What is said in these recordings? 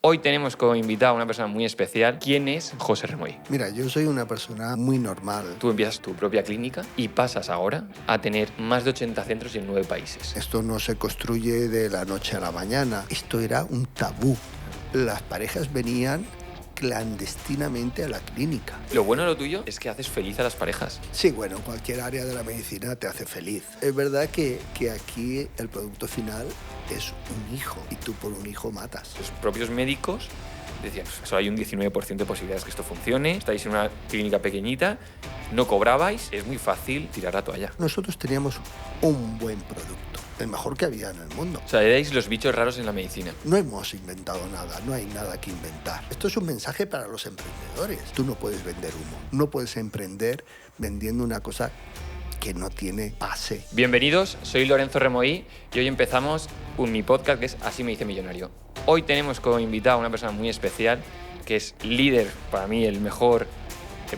Hoy tenemos como invitado a una persona muy especial. ¿Quién es José Remoy? Mira, yo soy una persona muy normal. Tú empiezas tu propia clínica y pasas ahora a tener más de 80 centros en 9 países. Esto no se construye de la noche a la mañana. Esto era un tabú. Las parejas venían clandestinamente a la clínica. Lo bueno de lo tuyo es que haces feliz a las parejas. Sí, bueno, cualquier área de la medicina te hace feliz. Es verdad que aquí el producto final es un hijo y tú por un hijo matas. Los propios médicos decían, solo hay un 19% de posibilidades que esto funcione, estáis en una clínica pequeñita, no cobrabais, es muy fácil tirar la toalla. Nosotros teníamos un buen producto, el mejor que había en el mundo. O sea, erais los bichos raros en la medicina. No hemos inventado nada, no hay nada que inventar. Esto es un mensaje para los emprendedores. Tú no puedes vender humo, no puedes emprender vendiendo una cosa que no tiene base. Bienvenidos, soy Lorenzo Remoí y hoy empezamos mi podcast que es Así me hice millonario. Hoy tenemos como invitado a una persona muy especial que es líder, para mí el mejor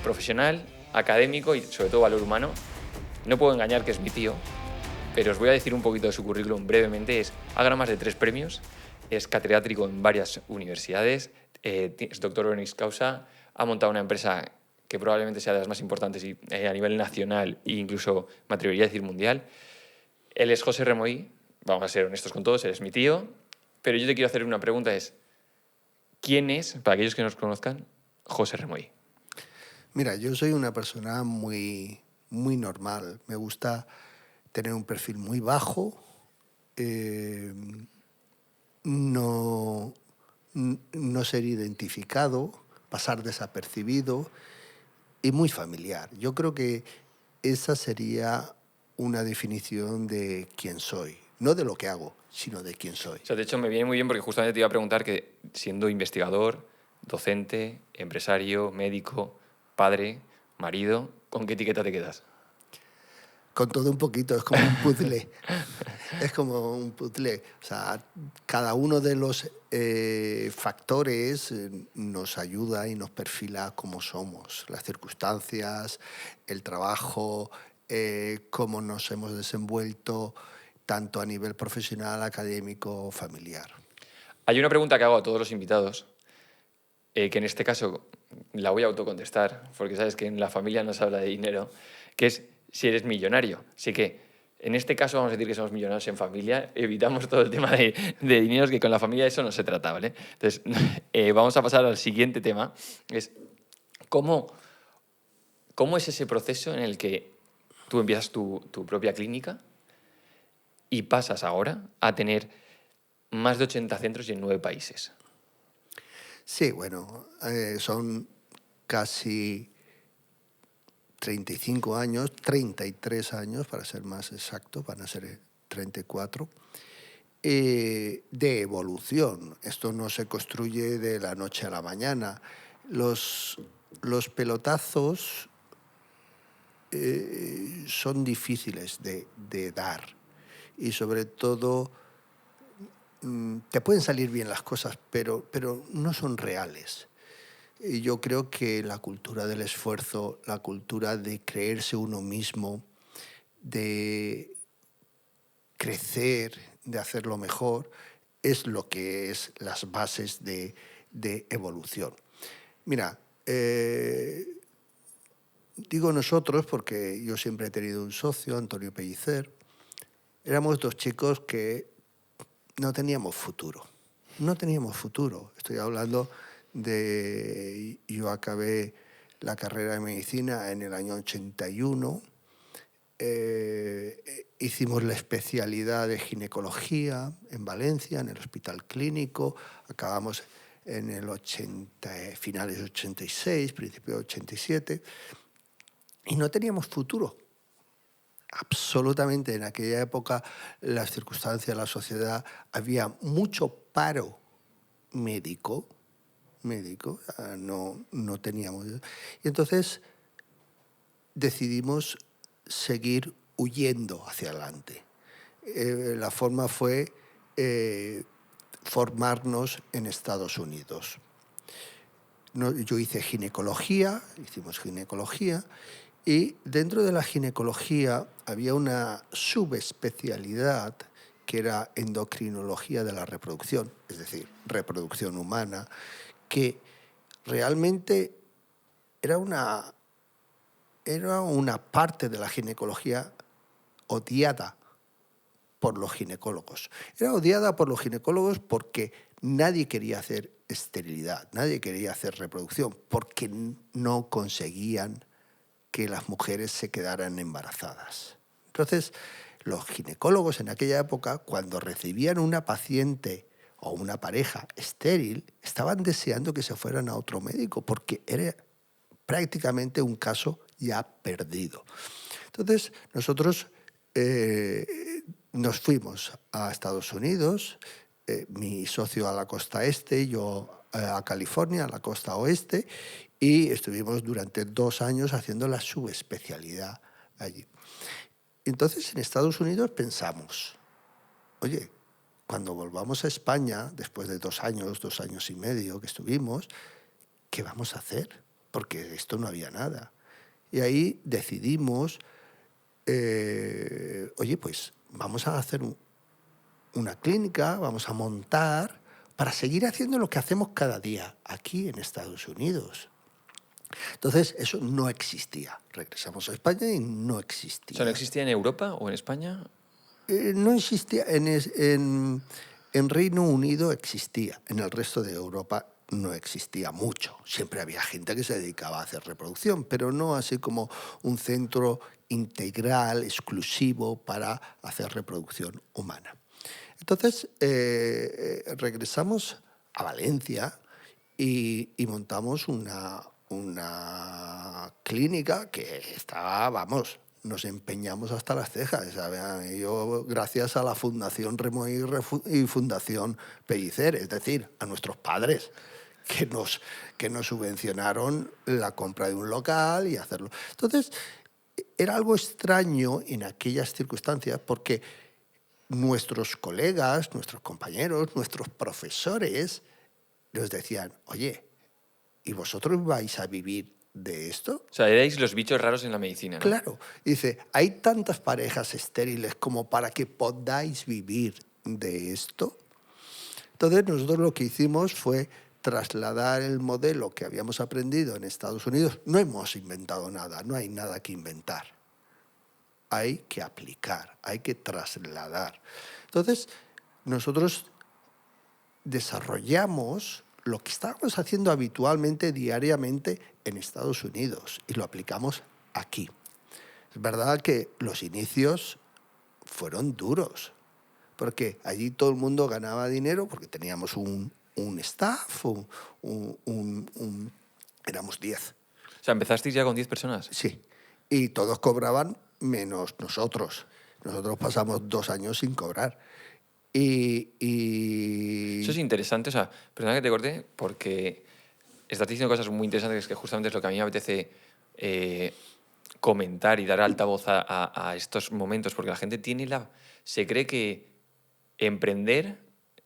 profesional, académico y sobre todo valor humano. No puedo engañar que es mi tío, pero os voy a decir un poquito de su currículum brevemente. Ha ganado más de 3 premios, es catedrático en varias universidades, es doctor honoris causa, ha montado una empresa que probablemente sea de las más importantes a nivel nacional e incluso me atrevería a decir mundial. Él es José Remoí, vamos a ser honestos con todos, él es mi tío, pero yo te quiero hacer una pregunta, ¿quién es, para aquellos que nos conozcan, José Remoí? Mira, yo soy una persona muy normal. Me gusta tener un perfil muy bajo, no ser identificado, pasar desapercibido y muy familiar. Yo creo que esa sería una definición de quién soy. No de lo que hago, sino de quién soy. O sea, de hecho, me viene muy bien porque justamente te iba a preguntar que siendo investigador, docente, empresario, médico, padre, marido, ¿con qué etiqueta te quedas? Con todo un poquito, es como un puzzle. Es como un puzzle. O sea, cada uno de los factores nos ayuda y nos perfila como somos. Las circunstancias, el trabajo, cómo nos hemos desenvuelto, tanto a nivel profesional, académico, familiar. Hay una pregunta que hago a todos los invitados, que en este caso la voy a autocontestar, porque sabes que en la familia no se habla de dinero, que es si eres millonario. Así que en este caso vamos a decir que somos millonarios en familia, evitamos todo el tema de dinero, que con la familia eso no se trata, ¿vale? Entonces, vamos a pasar al siguiente tema, es ¿cómo es ese proceso en el que tú empiezas tu propia clínica y pasas ahora a tener más de 80 centros y en 9 países? Sí, bueno, son casi 35 años, 33 años para ser más exacto, van a ser 34, de evolución. Esto no se construye de la noche a la mañana. Los pelotazos son difíciles de dar y sobre todo te pueden salir bien las cosas, pero no son reales. Y yo creo que la cultura del esfuerzo, la cultura de creerse uno mismo, de crecer, de hacerlo mejor, es lo que es las bases de evolución. Mira, digo nosotros porque yo siempre he tenido un socio, Antonio Pellicer. Éramos 2 chicos que no teníamos futuro. No teníamos futuro. Estoy hablando de... Yo acabé la carrera de medicina en el año 81. Hicimos la especialidad de ginecología en Valencia, en el Hospital Clínico. Acabamos en el finales de 86, principio de 87. Y no teníamos futuro. Absolutamente, en aquella época las circunstancias, la sociedad, había mucho paro médico, no teníamos. Y entonces decidimos seguir huyendo hacia adelante. La forma fue formarnos en Estados Unidos. Yo hice ginecología, hicimos ginecología, y dentro de la ginecología había una subespecialidad que era endocrinología de la reproducción, es decir, reproducción humana, que realmente era una parte de la ginecología odiada por los ginecólogos. Era odiada por los ginecólogos porque nadie quería hacer esterilidad, nadie quería hacer reproducción, porque no conseguían que las mujeres se quedaran embarazadas. Entonces, los ginecólogos en aquella época, cuando recibían una paciente o una pareja estéril, estaban deseando que se fueran a otro médico, porque era prácticamente un caso ya perdido. Entonces, nosotros nos fuimos a Estados Unidos, mi socio a la costa este, yo a California, a la costa oeste, y estuvimos durante 2 años haciendo la subespecialidad allí. Entonces, en Estados Unidos pensamos, oye, cuando volvamos a España, después de 2 años, 2 años y medio que estuvimos, ¿qué vamos a hacer? Porque esto no había nada. Y ahí decidimos, oye, pues vamos a hacer una clínica, vamos a montar para seguir haciendo lo que hacemos cada día aquí en Estados Unidos. Entonces, eso no existía. Regresamos a España y no existía. O sea, ¿no existía en Europa o en España? No existía. En Reino Unido existía. En el resto de Europa no existía mucho. Siempre había gente que se dedicaba a hacer reproducción, pero no así como un centro integral, exclusivo para hacer reproducción humana. Entonces, regresamos a Valencia y montamos una clínica que estaba, vamos, nos empeñamos hasta las cejas. ¿Saben? Yo, gracias a la Fundación Remoí y Fundación Pellicer, es decir, a nuestros padres, que nos subvencionaron la compra de un local y hacerlo. Entonces, era algo extraño en aquellas circunstancias porque nuestros colegas, nuestros compañeros, nuestros profesores nos decían, oye, ¿y vosotros vais a vivir de esto? O sea, erais los bichos raros en la medicina, ¿no? Claro. Dice, hay tantas parejas estériles como para que podáis vivir de esto. Entonces nosotros lo que hicimos fue trasladar el modelo que habíamos aprendido en Estados Unidos. No hemos inventado nada, no hay nada que inventar. Hay que aplicar, hay que trasladar. Entonces, nosotros desarrollamos lo que estábamos haciendo habitualmente, diariamente, en Estados Unidos y lo aplicamos aquí. Es verdad que los inicios fueron duros, porque allí todo el mundo ganaba dinero porque teníamos un staff, éramos 10. O sea, ¿empezasteis ya con 10 personas? Sí, y todos cobraban menos nosotros. Nosotros pasamos 2 años sin cobrar. Eso es interesante, o sea, perdona que te corte, porque estás diciendo cosas muy interesantes que justamente es lo que a mí me apetece comentar y dar altavoz a estos momentos, porque la gente se cree que emprender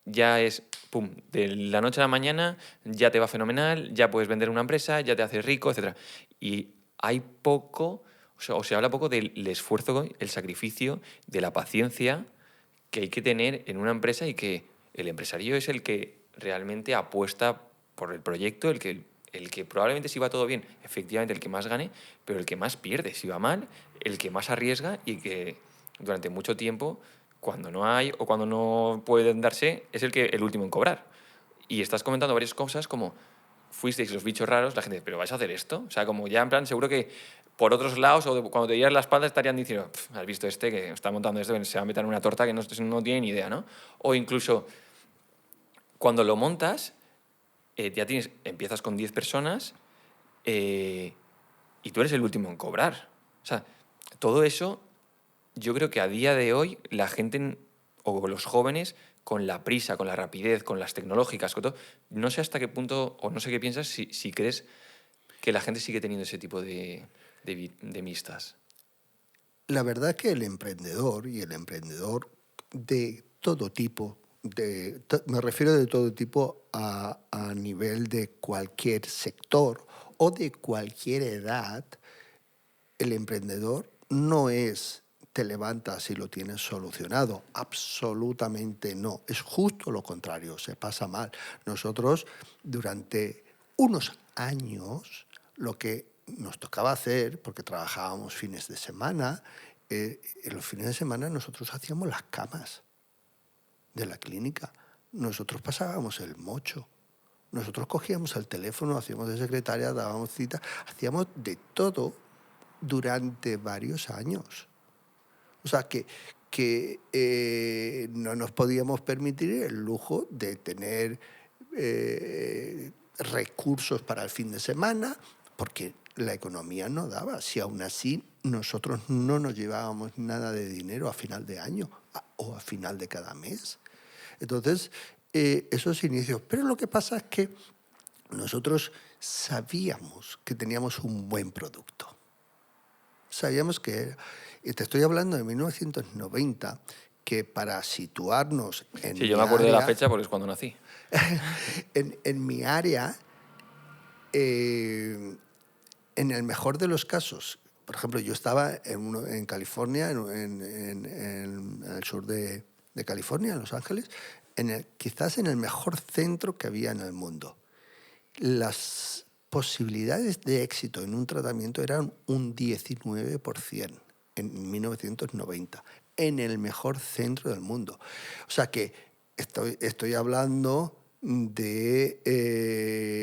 ya es, pum, de la noche a la mañana ya te va fenomenal, ya puedes vender una empresa, ya te haces rico, etc. Y hay poco, o se habla poco del esfuerzo, el sacrificio, de la paciencia que hay que tener en una empresa y que el empresario es el que realmente apuesta por el proyecto, el que probablemente si va todo bien, efectivamente el que más gane, pero el que más pierde si va mal, el que más arriesga y que durante mucho tiempo, cuando no hay o cuando no pueden darse, es el último en cobrar. Y estás comentando varias cosas como fuisteis los bichos raros, la gente, ¿pero vais a hacer esto? O sea, como ya en plan, seguro que por otros lados o cuando te dieras la espalda estarían diciendo, has visto este que está montando esto, que se va a meter en una torta que no tiene ni idea, ¿no? O incluso cuando lo montas, empiezas con 10 personas y tú eres el último en cobrar. O sea, todo eso, yo creo que a día de hoy la gente o los jóvenes, con la prisa, con la rapidez, con las tecnológicas, con todo, no sé hasta qué punto, o no sé qué piensas, si crees que la gente sigue teniendo ese tipo de vistas. La verdad es que el emprendedor de todo tipo, me refiero de todo tipo a nivel de cualquier sector o de cualquier edad, el emprendedor no es te levantas y lo tienes solucionado. Absolutamente no. Es justo lo contrario, se pasa mal. Nosotros, durante unos años, lo que nos tocaba hacer, porque trabajábamos fines de semana, en los fines de semana nosotros hacíamos las camas de la clínica. Nosotros pasábamos el mocho. Nosotros cogíamos el teléfono, hacíamos de secretaria, dábamos cita, hacíamos de todo durante varios años. O sea, que no nos podíamos permitir el lujo de tener recursos para el fin de semana, porque la economía no daba. Si aún así nosotros no nos llevábamos nada de dinero a final de año o a final de cada mes. Entonces, esos inicios. Pero lo que pasa es que nosotros sabíamos que teníamos un buen producto. Sabíamos que, y te estoy hablando de 1990, que para situarnos en Sí, yo mi me acuerdo de la área, fecha porque es cuando nací. en mi área, en el mejor de los casos, por ejemplo, yo estaba en California, en el sur de California, en Los Ángeles, quizás en el mejor centro que había en el mundo. Las posibilidades de éxito en un tratamiento eran un 19% en 1990, en el mejor centro del mundo. O sea que estoy hablando de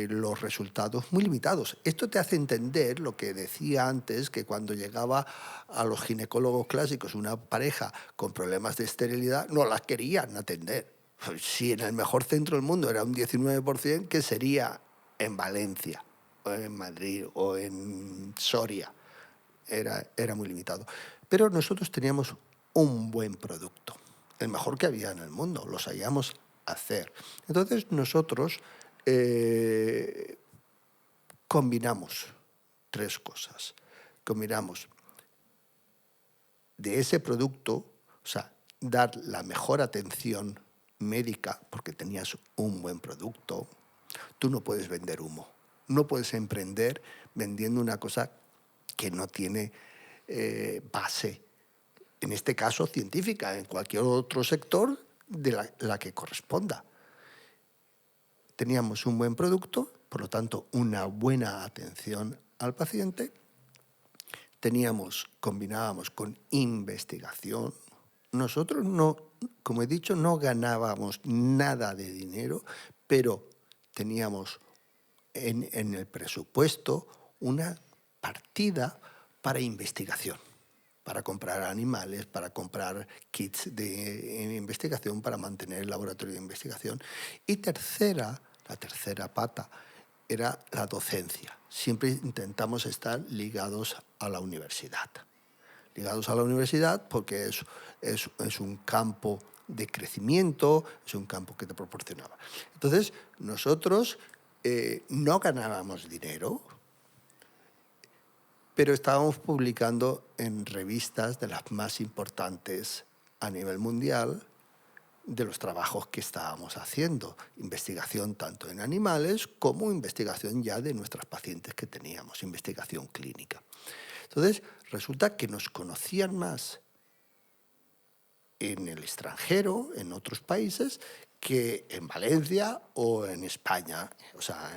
los resultados muy limitados. Esto te hace entender lo que decía antes, que cuando llegaba a los ginecólogos clásicos una pareja con problemas de esterilidad, no las querían atender. Si en el mejor centro del mundo era un 19%, ¿qué sería en Valencia, o en Madrid, o en Soria? Era muy limitado. Pero nosotros teníamos un buen producto, el mejor que había en el mundo, lo sabíamos hacer. Entonces nosotros combinamos tres cosas. Combinamos de ese producto, o sea, dar la mejor atención médica, porque tenías un buen producto. Tú no puedes vender humo, no puedes emprender vendiendo una cosa que no tiene base, en este caso científica, en cualquier otro sector de la que corresponda. Teníamos un buen producto, por lo tanto, una buena atención al paciente. Combinábamos con investigación. Nosotros no, como he dicho, no ganábamos nada de dinero, pero teníamos en el presupuesto una partida para investigación, para comprar animales, para comprar kits de investigación, para mantener el laboratorio de investigación. Y la tercera pata, era la docencia. Siempre intentamos estar ligados a la universidad. Ligados a la universidad porque es un campo de crecimiento, es un campo que te proporcionaba. Entonces, nosotros no ganábamos dinero, pero estábamos publicando en revistas de las más importantes a nivel mundial de los trabajos que estábamos haciendo. Investigación tanto en animales como investigación ya de nuestras pacientes que teníamos, investigación clínica. Entonces, resulta que nos conocían más en el extranjero, en otros países, que en Valencia o en España. O sea,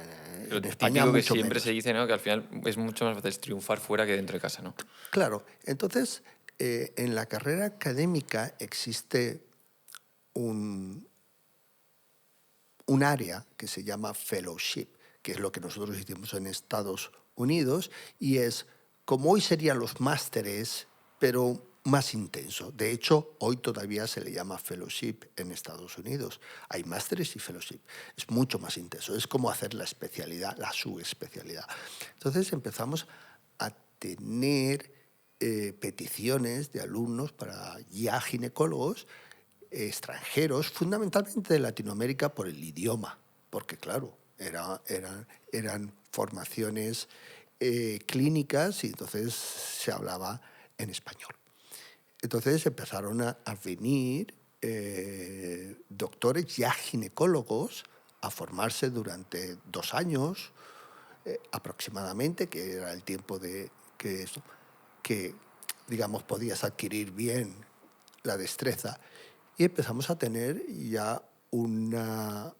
en España típico que mucho siempre menos. se dice, ¿no? Que al final es mucho más fácil triunfar fuera que dentro de casa, ¿no? Claro, entonces en la carrera académica existe un área que se llama fellowship, que es lo que nosotros hicimos en Estados Unidos, y es como hoy serían los másteres, pero más intenso. De hecho, hoy todavía se le llama fellowship en Estados Unidos. Hay másteres y fellowship. Es mucho más intenso. Es como hacer la especialidad, la subespecialidad. Entonces empezamos a tener peticiones de alumnos para ya ginecólogos extranjeros, fundamentalmente de Latinoamérica por el idioma, porque claro, eran formaciones clínicas y entonces se hablaba en español. Entonces empezaron a venir doctores ya ginecólogos a formarse durante 2 años aproximadamente, que era el tiempo que digamos, podías adquirir bien la destreza. Y empezamos a tener ya una,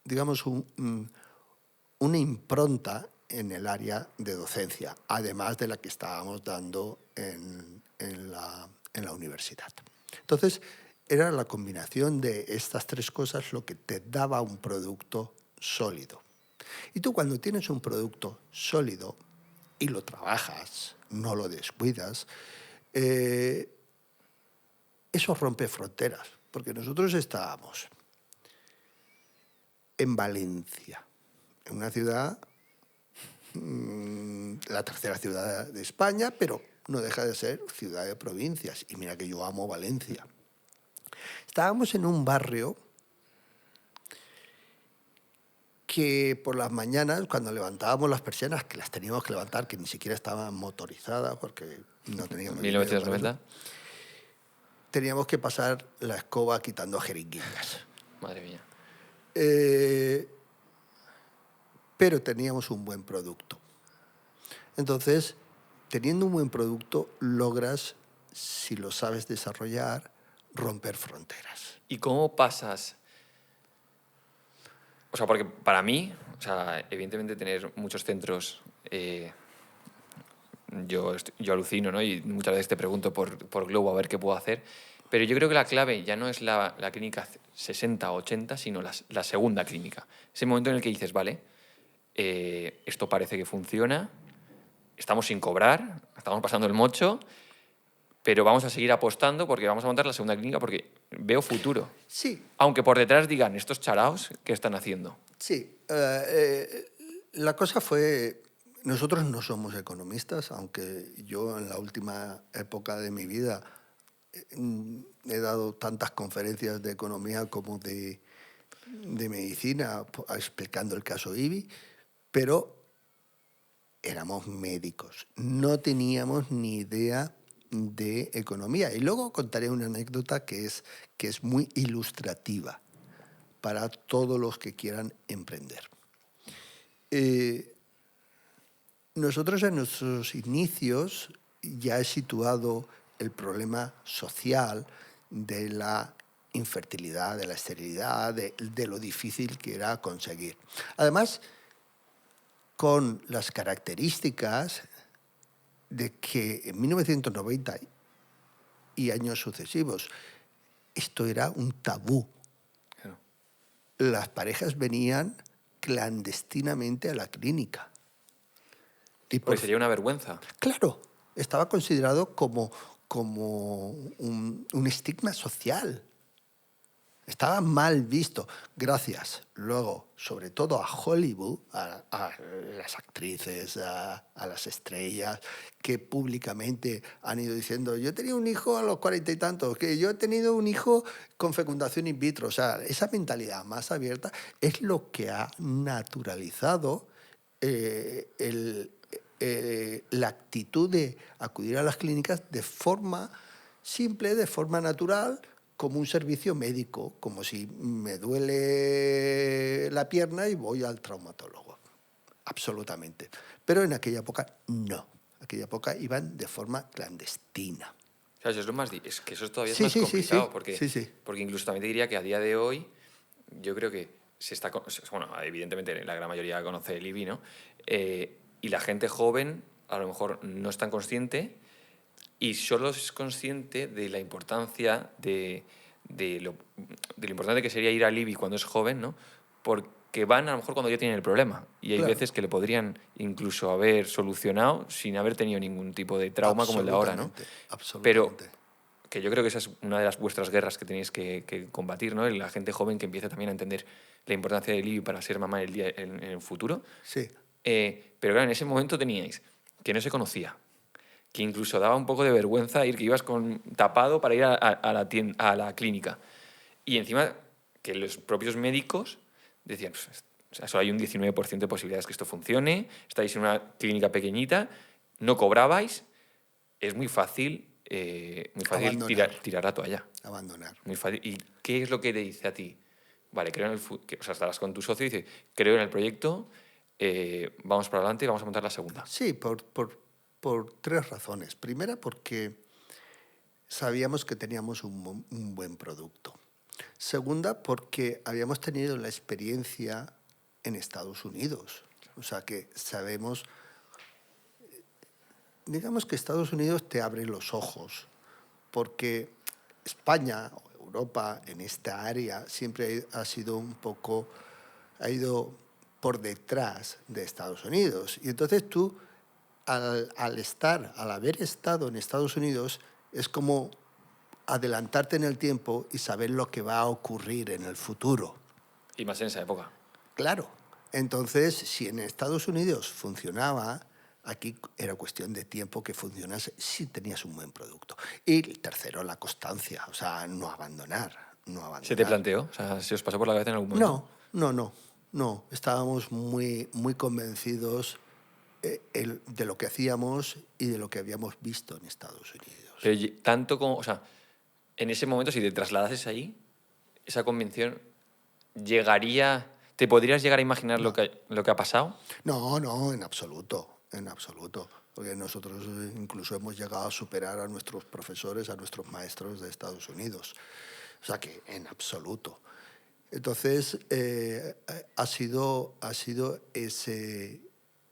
digamos, una impronta en el área de docencia, además de la que estábamos dando en la universidad. Entonces, era la combinación de estas tres cosas lo que te daba un producto sólido. Y tú cuando tienes un producto sólido y lo trabajas, no lo descuidas, eso rompe fronteras, porque nosotros estábamos en Valencia, en una ciudad, la tercera ciudad de España, pero no deja de ser ciudad de provincias. Y mira que yo amo Valencia. Estábamos en un barrio que por las mañanas, cuando levantábamos las persianas, que las teníamos que levantar, que ni siquiera estaban motorizadas porque no teníamos dinero para eso, 1990. teníamos que pasar la escoba quitando jeringuillas. Madre mía. Pero teníamos un buen producto. Entonces, teniendo un buen producto, logras, si lo sabes desarrollar, romper fronteras. ¿Y cómo pasas? O sea, porque para mí, o sea, evidentemente tener muchos centros, yo alucino, ¿no? Y muchas veces te pregunto por Globo a ver qué puedo hacer. Pero yo creo que la clave ya no es la clínica 60 o 80, sino la segunda clínica. Ese momento en el que dices, vale, esto parece que funciona, estamos sin cobrar, estamos pasando el mocho, pero vamos a seguir apostando porque vamos a montar la segunda clínica porque veo futuro. Sí, Aunque por detrás digan, estos charaos, ¿qué están haciendo? sí. La cosa fue, nosotros no somos economistas, aunque yo en la última época de mi vida he dado tantas conferencias de economía como de medicina explicando el caso IBI, pero éramos médicos, no teníamos ni idea de economía. Y luego contaré una anécdota que es muy ilustrativa para todos los que quieran emprender. Nosotros en nuestros inicios ya he situado el problema social de la infertilidad, de la esterilidad, de lo difícil que era conseguir. Además, con las características de que en 1990 y años sucesivos esto era un tabú. Claro. Las parejas venían clandestinamente a la clínica. Y Porque sería una vergüenza. claro, estaba considerado como un estigma social. Estaba mal visto. Gracias, luego, sobre todo a Hollywood, a las actrices, a las estrellas, que públicamente han ido diciendo, yo he tenido un hijo a los 40 y tantos, que yo he tenido un hijo con fecundación in vitro. O sea, esa mentalidad más abierta es lo que ha naturalizado la actitud de acudir a las clínicas de forma simple, de forma natural, como un servicio médico, como si me duele la pierna y voy al traumatólogo. Absolutamente. Pero en aquella época no. En aquella época iban de forma clandestina. O sea, eso es lo más... Es que eso todavía es Sí, más sí, sí, complicado, sí. porque, Sí, sí. porque incluso también te diría que a día de hoy yo creo que se está... Bueno, evidentemente la gran mayoría conoce el IBI, ¿no? Y la gente joven a lo mejor no es tan consciente y solo es consciente de la importancia de lo importante que sería ir al IBI cuando es joven, ¿no? Porque van a lo mejor cuando ya tienen el problema. Y hay Claro. veces que le podrían incluso haber solucionado sin haber tenido ningún tipo de trauma como el de ahora, ¿no? Pero Absolutamente. que yo creo que esa es una de las vuestras guerras que tenéis que combatir, ¿no? La gente joven que empieza también a entender la importancia del IBI para ser mamá en el futuro. Sí. Pero claro, en ese momento teníais que no se conocía, que incluso daba un poco de vergüenza ir, que ibas con tapado para ir a la clínica. Y encima que los propios médicos decían, pues, o sea, solo hay un 19% de posibilidades que esto funcione, estáis en una clínica pequeñita, no cobrabais, es muy fácil tirar la toalla. Abandonar. Muy fácil. ¿Y qué es lo que te dice a ti? Vale, creo en o sea, estarás con tu socio y dice, creo en el proyecto, vamos para adelante y vamos a montar la segunda. Sí, por por tres razones. Primera, porque sabíamos que teníamos un buen producto. Segunda, porque habíamos tenido la experiencia en Estados Unidos. O sea, que sabemos, digamos que Estados Unidos te abre los ojos, porque España o Europa en esta área siempre ha sido un poco, ha ido por detrás de Estados Unidos. Y entonces tú, al haber estado en Estados Unidos, es como adelantarte en el tiempo y saber lo que va a ocurrir en el futuro. Y más en esa época. Claro. Entonces, si en Estados Unidos funcionaba, aquí era cuestión de tiempo que funcionase si tenías un buen producto. Y tercero, la constancia, o sea, no abandonar. ¿Se te planteó? O sea, ¿se os pasó por la cabeza en algún momento? No. Estábamos muy, muy convencidos de lo que hacíamos y de lo que habíamos visto en Estados Unidos. Pero tanto como, o sea, en ese momento, si te trasladases ahí, esa convención llegaría, ¿te podrías llegar a imaginar No. lo que ha pasado? No, en absoluto. Porque nosotros incluso hemos llegado a superar a nuestros profesores, a nuestros maestros de Estados Unidos. O sea que en absoluto. Entonces, ha sido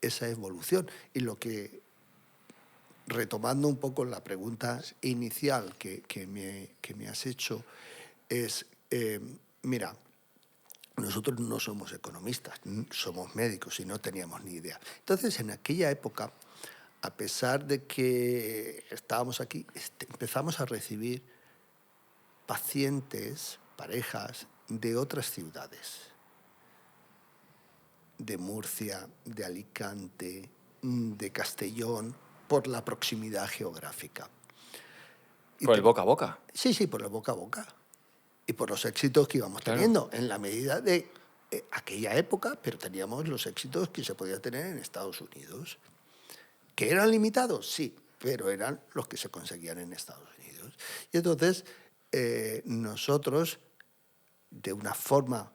esa evolución. Y lo que, retomando un poco la pregunta inicial que me has hecho, es, mira, nosotros no somos economistas, somos médicos y no teníamos ni idea. Entonces, en aquella época, a pesar de que estábamos aquí, empezamos a recibir pacientes, parejas de otras ciudades, de Murcia, de Alicante, de Castellón, por la proximidad geográfica. Por el boca a boca. Sí, por el boca a boca. Y por los éxitos que íbamos teniendo, en la medida de aquella época, pero teníamos los éxitos que se podía tener en Estados Unidos. ¿Que eran limitados? Sí, pero eran los que se conseguían en Estados Unidos. Y entonces, nosotros, de una forma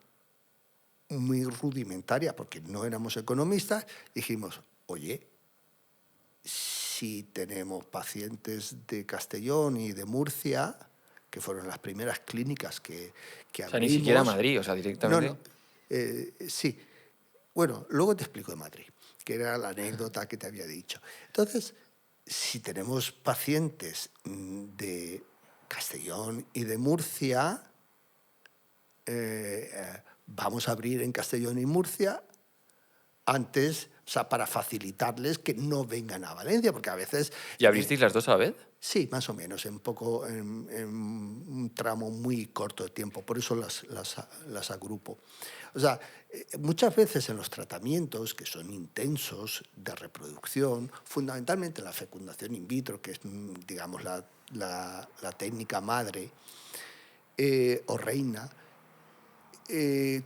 muy rudimentaria, porque no éramos economistas, dijimos, oye, si tenemos pacientes de Castellón y de Murcia, que fueron las primeras clínicas que abrimos... O sea, ni siquiera Madrid, o sea, directamente... No, sí. Bueno, luego te explico de Madrid, que era la anécdota que te había dicho. Entonces, si tenemos pacientes de Castellón y de Murcia, vamos a abrir en Castellón y Murcia antes, o sea, para facilitarles que no vengan a Valencia, porque a veces... ¿Y abristeis las dos a la vez? Sí, más o menos, en un tramo muy corto de tiempo, por eso las agrupo. O sea, muchas veces en los tratamientos, que son intensos, de reproducción, fundamentalmente la fecundación in vitro, que es, digamos, la técnica madre o reina,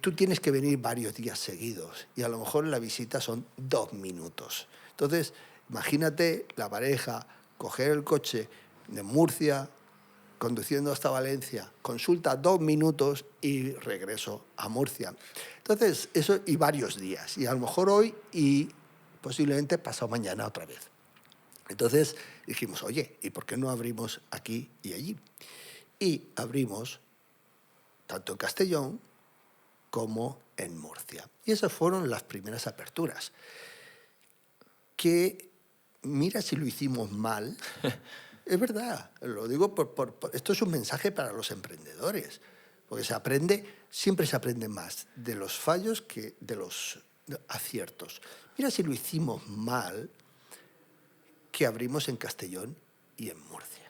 tú tienes que venir varios días seguidos y a lo mejor la visita son 2 minutos. Entonces, imagínate la pareja coger el coche de Murcia, conduciendo hasta Valencia, consulta 2 minutos y regreso a Murcia. Entonces, eso y varios días. Y a lo mejor hoy y posiblemente pasado mañana otra vez. Entonces dijimos, oye, ¿y por qué no abrimos aquí y allí? Y abrimos tanto en Castellón como en Murcia. Y esas fueron las primeras aperturas. Que, mira si lo hicimos mal, es verdad, lo digo esto es un mensaje para los emprendedores, porque siempre se aprende más de los fallos que de los aciertos. Mira si lo hicimos mal, que abrimos en Castellón y en Murcia.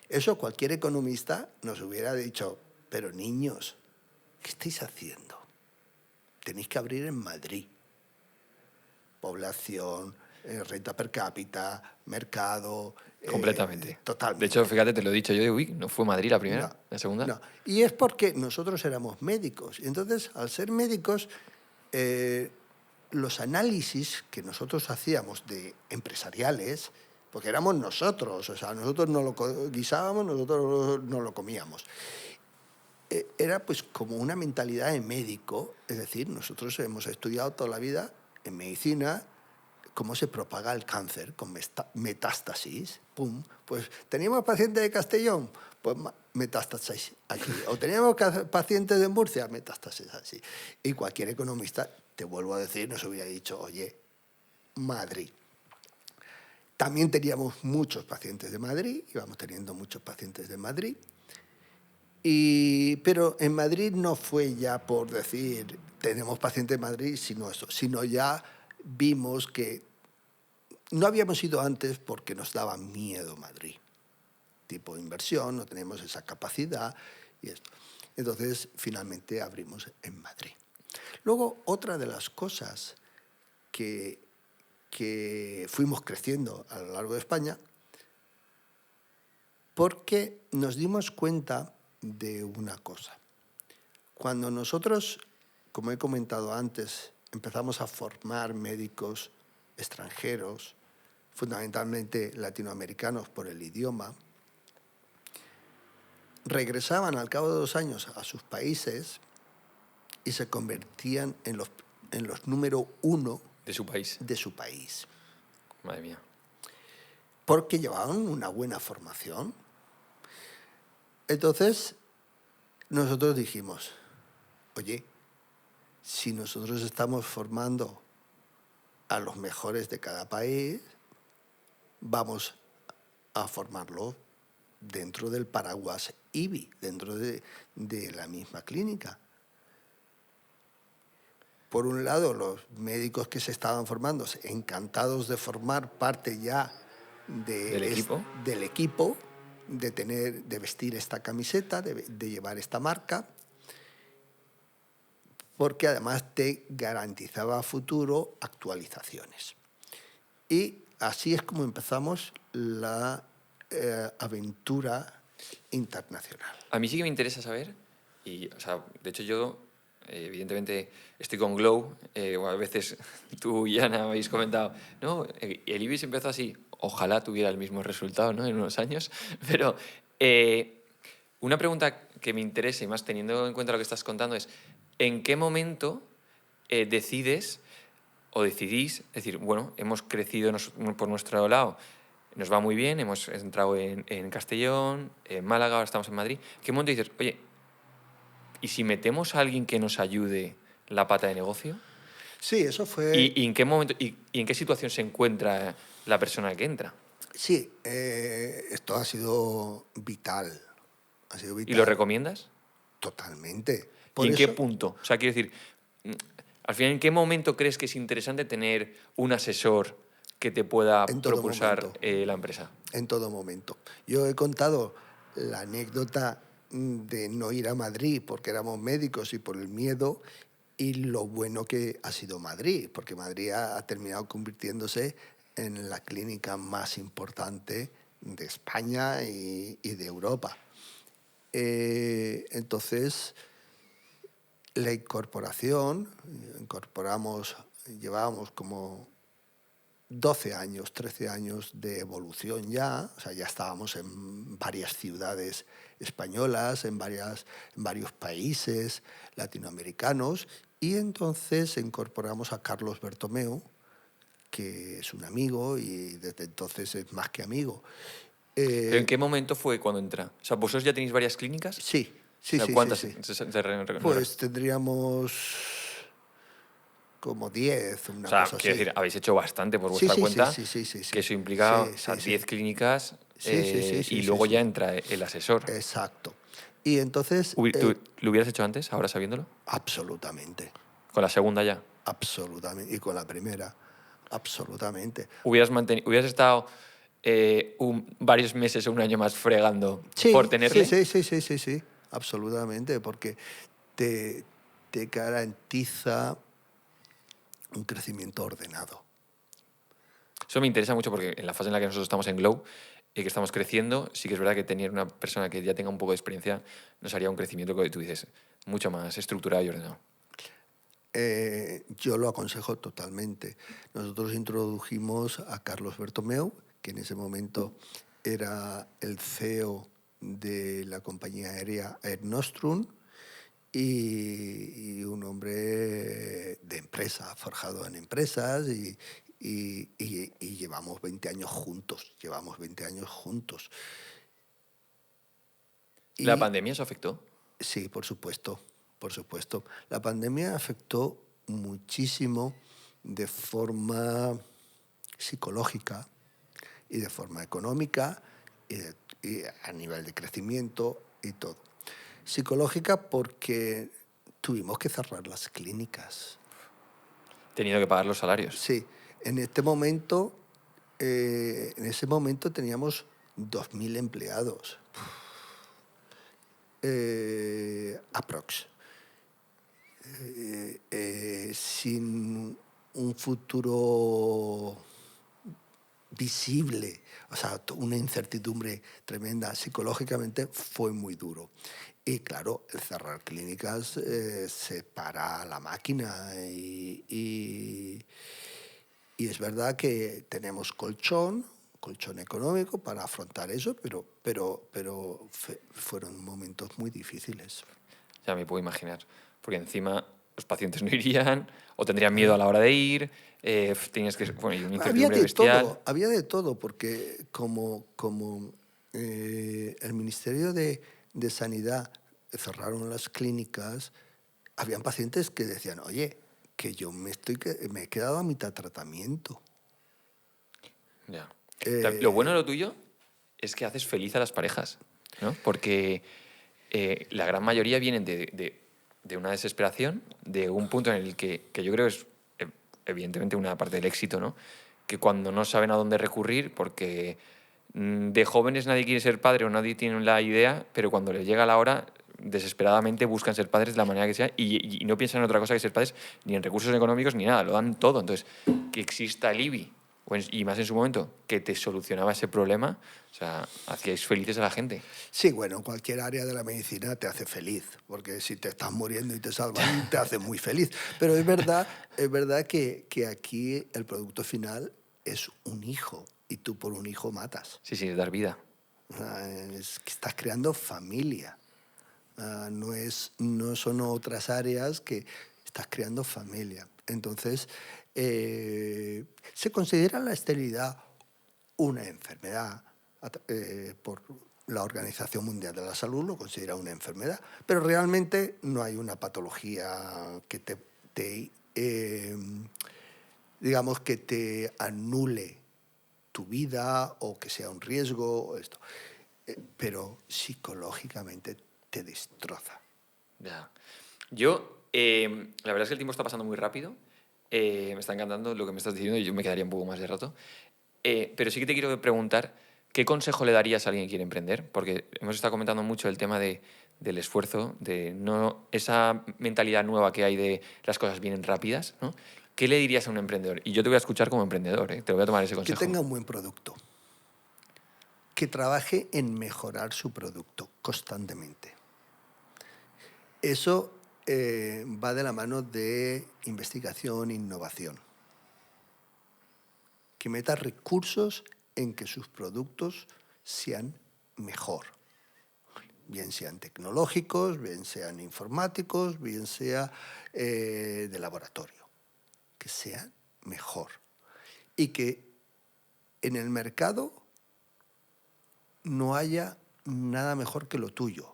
Eso cualquier economista nos hubiera dicho, pero niños, ¿qué estáis haciendo? Tenéis que abrir en Madrid. Población, renta per cápita, mercado... Completamente. Totalmente. De hecho, fíjate, te lo he dicho yo, ¿no fue Madrid la primera? ¿La segunda? No. Y es porque nosotros éramos médicos. Y entonces, al ser médicos, los análisis que nosotros hacíamos de empresariales, porque éramos nosotros, o sea, nosotros no lo guisábamos, nosotros no lo comíamos. Era pues como una mentalidad de médico, es decir, nosotros hemos estudiado toda la vida en medicina, cómo se propaga el cáncer con metástasis. ¡Pum! Pues teníamos pacientes de Castellón, pues metástasis aquí. O teníamos pacientes de Murcia, metástasis así. Y cualquier economista, te vuelvo a decir, nos hubiera dicho, oye, Madrid. También teníamos muchos pacientes de Madrid, íbamos teniendo muchos pacientes de Madrid. Pero en Madrid no fue ya por decir, tenemos pacientes de Madrid, sino eso, sino ya vimos que no habíamos ido antes porque nos daba miedo Madrid. Tipo de inversión, no tenemos esa capacidad y esto. Entonces, finalmente abrimos en Madrid. Luego, otra de las cosas que fuimos creciendo a lo largo de España, porque nos dimos cuenta de una cosa. Cuando nosotros, como he comentado antes, empezamos a formar médicos extranjeros, fundamentalmente latinoamericanos por el idioma, regresaban al cabo de 2 años a sus países y se convertían en los número 1 De su país. de su país. Madre mía. Porque llevaban una buena formación. Entonces, nosotros dijimos, oye, si nosotros estamos formando a los mejores de cada país, vamos a formarlo dentro del paraguas IBI, dentro de la misma clínica. Por un lado, los médicos que se estaban formando, encantados de formar parte ya ¿Del equipo? del equipo, de vestir esta camiseta, de llevar esta marca, porque además te garantizaba a futuro actualizaciones. Y así es como empezamos la aventura internacional. A mí sí que me interesa saber, y, o sea, de hecho yo, evidentemente, estoy con Glow, a veces tú y Ana habéis comentado, no, el IBIS empezó así, ojalá tuviera el mismo resultado, ¿no?, en unos años, pero una pregunta que me interesa, y más teniendo en cuenta lo que estás contando, es ¿en qué momento decides o decidís decir, bueno, hemos crecido por nuestro lado, nos va muy bien, hemos entrado en Castellón, en Málaga, ahora estamos en Madrid? ¿Qué momento dices, oye, ¿y si metemos a alguien que nos ayude la pata de negocio? Sí, eso fue... ¿Y en qué momento y en qué situación se encuentra la persona que entra? Sí, esto ha sido vital. Ha sido vital. ¿Y lo recomiendas? Totalmente. ¿Y en qué punto? O sea, quiero decir, al final, ¿en qué momento crees que es interesante tener un asesor que te pueda propulsar la empresa? En todo momento. Yo he contado la anécdota de no ir a Madrid porque éramos médicos y por el miedo, y lo bueno que ha sido Madrid, porque Madrid ha terminado convirtiéndose en la clínica más importante de España y de Europa. Entonces, la llevábamos como 12 años, 13 años de evolución ya, o sea, ya estábamos en varias ciudades españolas, en varios países latinoamericanos, y entonces incorporamos a Carlos Bertomeu, que es un amigo y desde entonces es más que amigo. ¿Pero en qué momento fue cuando entra? O sea, ¿vosotros ya tenéis varias clínicas? Sí, o sea, sí. ¿cuántas? Sí. Se Pues tendríamos como 10, una o sea, cosa así. quiero decir, habéis hecho bastante por vuestra cuenta, Sí. que eso implica 10 clínicas y luego ya entra el asesor. Exacto. Y entonces... ¿Tú lo hubieras hecho antes, ahora sabiéndolo? Absolutamente. ¿Con la segunda ya? Absolutamente. Y con la primera, absolutamente. ¿Hubieras estado varios meses o un año más fregando por tenerle? Sí, absolutamente, porque te garantiza un crecimiento ordenado. Eso me interesa mucho porque en la fase en la que nosotros estamos en Glow y que estamos creciendo, sí que es verdad que tener una persona que ya tenga un poco de experiencia nos haría un crecimiento, que tú dices, mucho más estructurado y ordenado. Yo lo aconsejo totalmente. Nosotros introdujimos a Carlos Bertomeu, que en ese momento era el CEO de la compañía aérea Air Nostrum, y un hombre de empresa, forjado en empresas, y llevamos 20 años juntos, llevamos 20 años juntos. ¿La Y pandemia eso afectó? sí, por supuesto, por supuesto. La pandemia afectó muchísimo de forma psicológica y de forma económica y a nivel de crecimiento y todo. Psicológica porque tuvimos que cerrar las clínicas. Tenido que pagar los salarios. Sí, en ese momento teníamos 2.000 empleados, aprox, sin un futuro visible, o sea, una incertidumbre tremenda. Psicológicamente fue muy duro. Y claro, el cerrar clínicas se para la máquina y es verdad que tenemos colchón económico para afrontar eso, pero fueron momentos muy difíciles. Ya me puedo imaginar. Porque encima los pacientes no irían o tendrían miedo a la hora de ir. Tenías que... Bueno, y una incertidumbre bestial. Había de todo, porque el Ministerio de Sanidad cerraron las clínicas, habían pacientes que decían, oye, que yo me he quedado a mitad de tratamiento. Ya. Lo bueno Eh, de lo tuyo es que haces feliz a las parejas, ¿no? Porque la gran mayoría vienen de una desesperación, de un punto en el que yo creo es evidentemente una parte del éxito, ¿no? Que cuando no saben a dónde recurrir, porque de jóvenes nadie quiere ser padre o nadie tiene la idea, pero cuando les llega la hora, desesperadamente buscan ser padres de la manera que sea y no piensan en otra cosa que ser padres, ni en recursos económicos ni nada, lo dan todo. Entonces, que exista el IBI, y más en su momento, que te solucionaba ese problema, o sea, hacíais felices a la gente. sí, bueno, cualquier área de la medicina te hace feliz, porque si te estás muriendo y te salvan, te hace muy feliz. Pero es verdad que aquí el producto final es un hijo y tú por un hijo matas. Sí, sí, es dar vida. Es que estás creando familia. No son otras áreas que estás creando familia. Entonces, se considera la esterilidad una enfermedad. Por la Organización Mundial de la Salud lo considera una enfermedad, pero realmente no hay una patología que digamos, que te anule tu vida o que sea un riesgo, esto. Pero psicológicamente te destroza. Ya. Yo, la verdad es que el tiempo está pasando muy rápido. Me está encantando lo que me estás diciendo y yo me quedaría un poco más de rato. Pero sí que te quiero preguntar, ¿qué consejo le darías a alguien que quiere emprender? Porque hemos estado comentando mucho el tema del esfuerzo, de no esa mentalidad nueva que hay de las cosas vienen rápidas, ¿no? ¿Qué le dirías a un emprendedor? Y yo te voy a escuchar como emprendedor, ¿eh? Te voy a tomar ese Que consejo. tenga un buen producto. Que trabaje en mejorar su producto constantemente. Eso va de la mano de investigación e innovación. Que meta recursos en que sus productos sean mejor. Bien sean tecnológicos, bien sean informáticos, bien sea de laboratorio. Que sean mejor. Y que en el mercado no haya nada mejor que lo tuyo.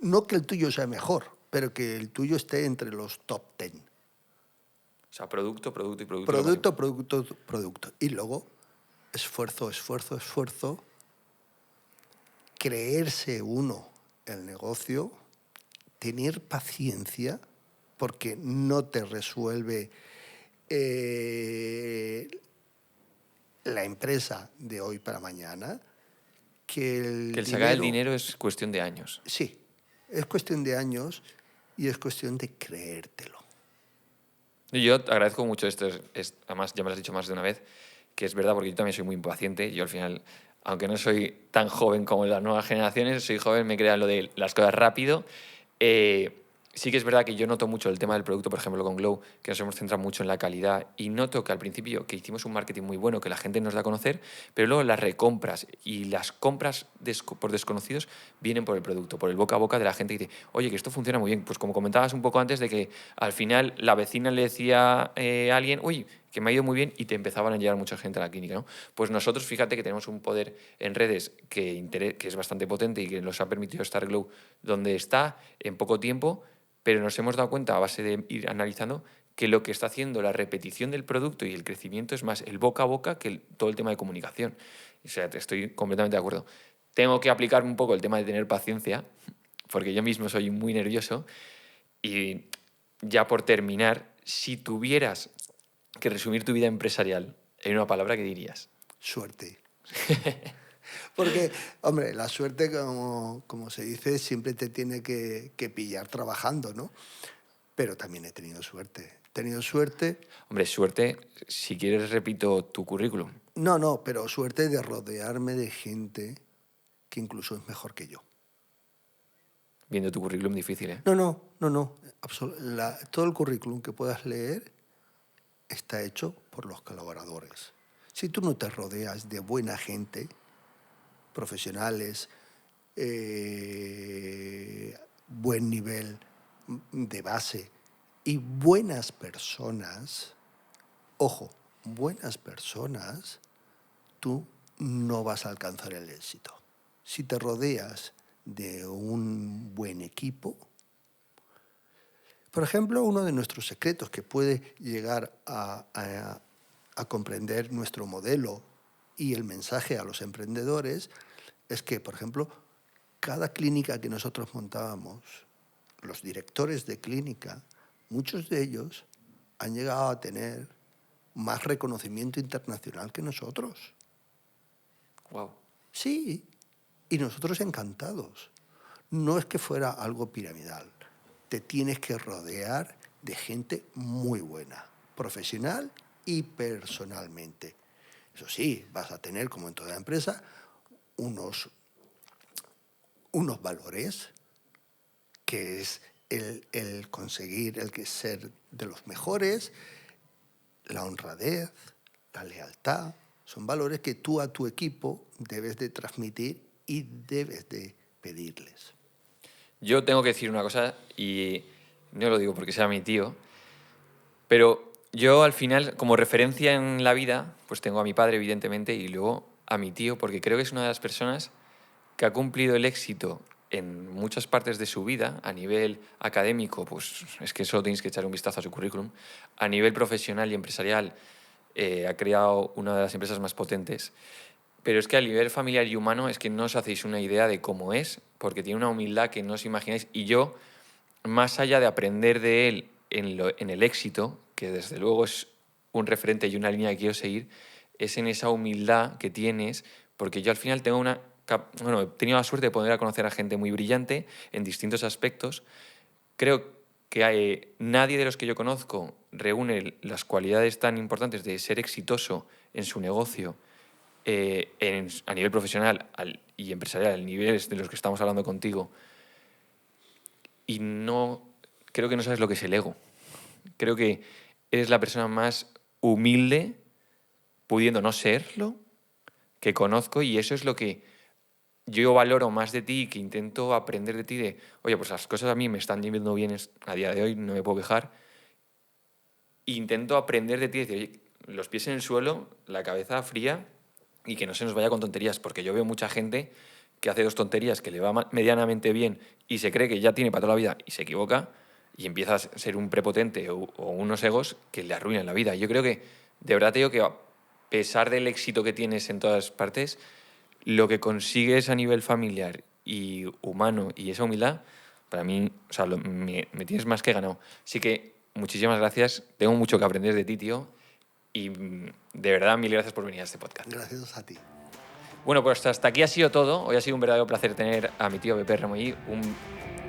No que el tuyo sea mejor, pero que el tuyo esté entre los top 10. O sea, producto, producto y producto. Producto. Y luego, esfuerzo. Creerse uno el negocio, tener paciencia, porque no te resuelve la empresa de hoy para mañana. Que el sacar el dinero es cuestión de años. Sí, es cuestión de años y es cuestión de creértelo. Y yo te agradezco mucho esto, además ya me lo has dicho más de una vez, que es verdad porque yo también soy muy impaciente. Yo al final, aunque no soy tan joven como las nuevas generaciones, soy joven, me crea lo de las cosas rápido. Sí que es verdad que yo noto mucho el tema del producto, por ejemplo, con Glow, que nos hemos centrado mucho en la calidad y noto que al principio que hicimos un marketing muy bueno, que la gente nos da a conocer, pero luego las recompras y las compras por desconocidos vienen por el producto, por el boca a boca de la gente que dice, oye, que esto funciona muy bien. Pues como comentabas un poco antes de que al final la vecina le decía a alguien, uy, que me ha ido muy bien, y te empezaban a llegar mucha gente a la clínica, ¿no? Pues nosotros, fíjate que tenemos un poder en redes que es bastante potente y que nos ha permitido estar Glow donde está en poco tiempo, pero nos hemos dado cuenta, a base de ir analizando, que lo que está haciendo la repetición del producto y el crecimiento es más el boca a boca que todo el tema de comunicación. O sea, estoy completamente de acuerdo. Tengo que aplicar un poco el tema de tener paciencia, porque yo mismo soy muy nervioso. Y ya por terminar, si tuvieras que resumir tu vida empresarial en una palabra, ¿qué dirías? Suerte. Porque, hombre, la suerte, como se dice, siempre te tiene que pillar trabajando, ¿no? Pero también he tenido suerte. He tenido suerte... Hombre, suerte, si quieres repito tu currículum. No, pero suerte de rodearme de gente que incluso es mejor que yo. Viendo tu currículum difícil, ¿eh? No. Todo el currículum que puedas leer está hecho por los colaboradores. Si tú no te rodeas de buena gente, profesionales, buen nivel de base y buenas personas, ojo, buenas personas, tú no vas a alcanzar el éxito. Si te rodeas de un buen equipo, por ejemplo, uno de nuestros secretos que puede llegar a comprender nuestro modelo y el mensaje a los emprendedores es que, por ejemplo, cada clínica que nosotros montábamos, los directores de clínica, muchos de ellos han llegado a tener más reconocimiento internacional que nosotros. Wow. Sí, y nosotros encantados. No es que fuera algo piramidal. Te tienes que rodear de gente muy buena, profesional y personalmente. Eso sí, vas a tener, como en toda empresa, unos valores, que es el conseguir, el que ser de los mejores, la honradez, la lealtad. Son valores que tú a tu equipo debes de transmitir y debes de pedirles. Yo tengo que decir una cosa, y no lo digo porque sea mi tío, pero yo al final, como referencia en la vida, pues tengo a mi padre, evidentemente, y luego a mi tío, porque creo que es una de las personas que ha cumplido el éxito en muchas partes de su vida. A nivel académico, pues es que solo tenéis que echar un vistazo a su currículum. A nivel profesional y empresarial, ha creado una de las empresas más potentes. Pero es que a nivel familiar y humano es que no os hacéis una idea de cómo es, porque tiene una humildad que no os imagináis. Y yo, más allá de aprender de él en el éxito, que desde luego es un referente y una línea que quiero seguir, es en esa humildad que tienes, porque yo al final tengo he tenido la suerte de poder conocer a gente muy brillante en distintos aspectos. Creo que nadie de los que yo conozco reúne las cualidades tan importantes de ser exitoso en su negocio, a nivel profesional y empresarial, al nivel de los que estamos hablando contigo. Y creo que no sabes lo que es el ego. Creo que eres la persona más humilde, pudiendo no serlo, que conozco, y eso es lo que yo valoro más de ti y que intento aprender de ti, de, oye, pues las cosas a mí me están yendo bien a día de hoy, no me puedo quejar. Intento aprender de ti, decir, oye, los pies en el suelo, la cabeza fría, y que no se nos vaya con tonterías, porque yo veo mucha gente que hace 2 tonterías, que le va medianamente bien y se cree que ya tiene para toda la vida y se equivoca y empieza a ser un prepotente o unos egos que le arruinan la vida. Y yo creo que, de verdad te digo que a pesar del éxito que tienes en todas partes, lo que consigues a nivel familiar y humano y esa humildad, para mí, o sea, me tienes más que ganado. Así que muchísimas gracias, tengo mucho que aprender de ti, tío. Y de verdad, 1000 gracias por venir a este podcast. Gracias a ti. Bueno, pues hasta aquí ha sido todo. Hoy ha sido un verdadero placer tener a mi tío Pepe Remollí, un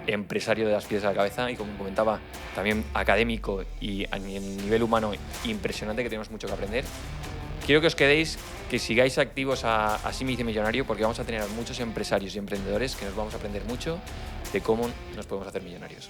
empresario de las pies a la cabeza y, como comentaba, también académico y a nivel humano impresionante, que tenemos mucho que aprender. Quiero que os quedéis, que sigáis activos a Así me hice millonario, porque vamos a tener a muchos empresarios y emprendedores que nos vamos a aprender mucho de cómo nos podemos hacer millonarios.